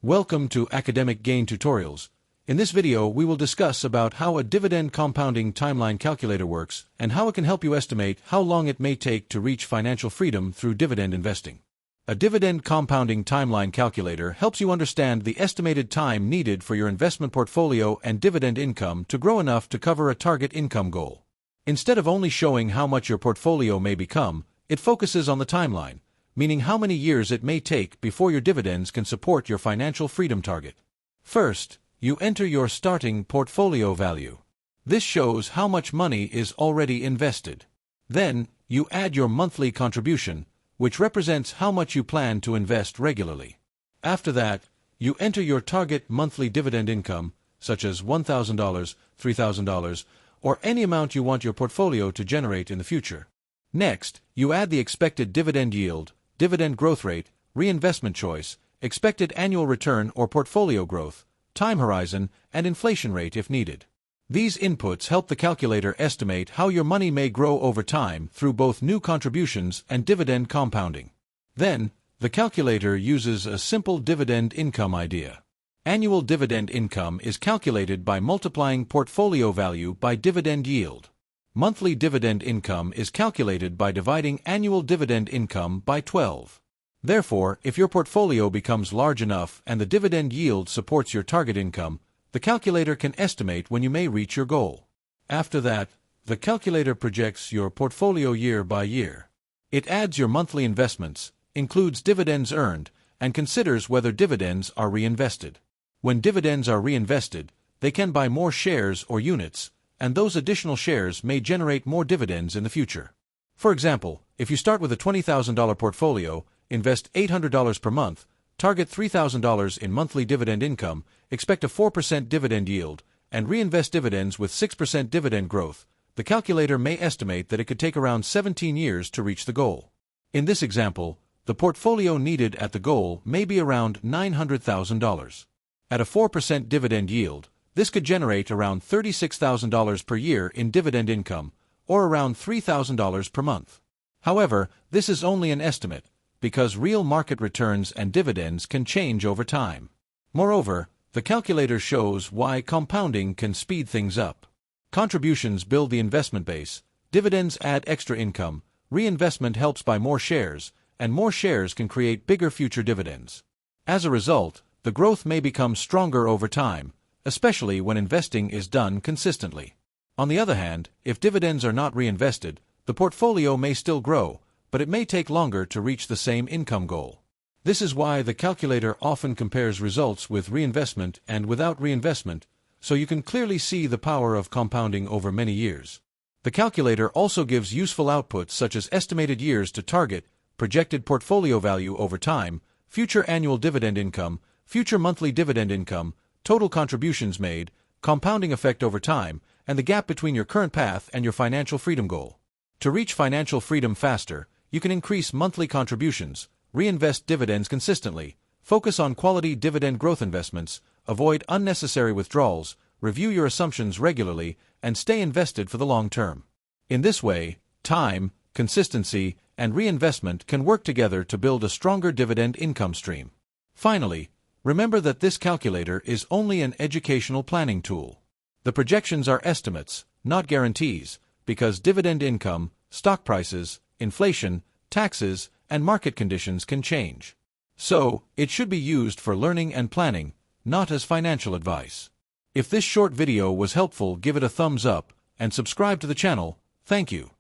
Welcome to Academic Gain Tutorials. In this video, we will discuss about how a dividend compounding timeline calculator works and how it can help you estimate how long it may take to reach financial freedom through dividend investing. A dividend compounding timeline calculator helps you understand the estimated time needed for your investment portfolio and dividend income to grow enough to cover a target income goal. Instead of only showing how much your portfolio may become, it focuses on the timeline, meaning how many years it may take before your dividends can support your financial freedom target. First, you enter your starting portfolio value. This shows how much money is already invested. Then, you add your monthly contribution, which represents how much you plan to invest regularly. After that, you enter your target monthly dividend income, such as $1,000, $3,000, or any amount you want your portfolio to generate in the future. Next, you add the expected dividend yield, dividend growth rate, reinvestment choice, expected annual return or portfolio growth, time horizon, and inflation rate if needed. These inputs help the calculator estimate how your money may grow over time through both new contributions and dividend compounding. Then, the calculator uses a simple dividend income idea. Annual dividend income is calculated by multiplying portfolio value by dividend yield. Monthly dividend income is calculated by dividing annual dividend income by 12. Therefore, if your portfolio becomes large enough and the dividend yield supports your target income, the calculator can estimate when you may reach your goal. After that, the calculator projects your portfolio year by year. It adds your monthly investments, includes dividends earned, and considers whether dividends are reinvested. When dividends are reinvested, they can buy more shares or units, and those additional shares may generate more dividends in the future. For example, if you start with a $20,000 portfolio, invest $800 per month, target $3,000 in monthly dividend income, expect a 4% dividend yield, and reinvest dividends with 6% dividend growth, the calculator may estimate that it could take around 17 years to reach the goal. In this example, the portfolio needed at the goal may be around $900,000. At a 4% dividend yield, this could generate around $36,000 per year in dividend income, or around $3,000 per month. However, this is only an estimate, because real market returns and dividends can change over time. Moreover, the calculator shows why compounding can speed things up. Contributions build the investment base, dividends add extra income, reinvestment helps buy more shares, and more shares can create bigger future dividends. As a result, the growth may become stronger over time, especially when investing is done consistently. On the other hand, if dividends are not reinvested, the portfolio may still grow, but it may take longer to reach the same income goal. This is why the calculator often compares results with reinvestment and without reinvestment, so you can clearly see the power of compounding over many years. The calculator also gives useful outputs such as estimated years to target, projected portfolio value over time, future annual dividend income, future monthly dividend income, total contributions made, compounding effect over time, and the gap between your current path and your financial freedom goal. To reach financial freedom faster, you can increase monthly contributions, reinvest dividends consistently, focus on quality dividend growth investments, avoid unnecessary withdrawals, review your assumptions regularly, and stay invested for the long term. In this way, time, consistency, and reinvestment can work together to build a stronger dividend income stream. Finally, remember that this calculator is only an educational planning tool. The projections are estimates, not guarantees, because dividend income, stock prices, inflation, taxes, and market conditions can change. So, it should be used for learning and planning, not as financial advice. If this short video was helpful, give it a thumbs up, and subscribe to the channel. Thank you.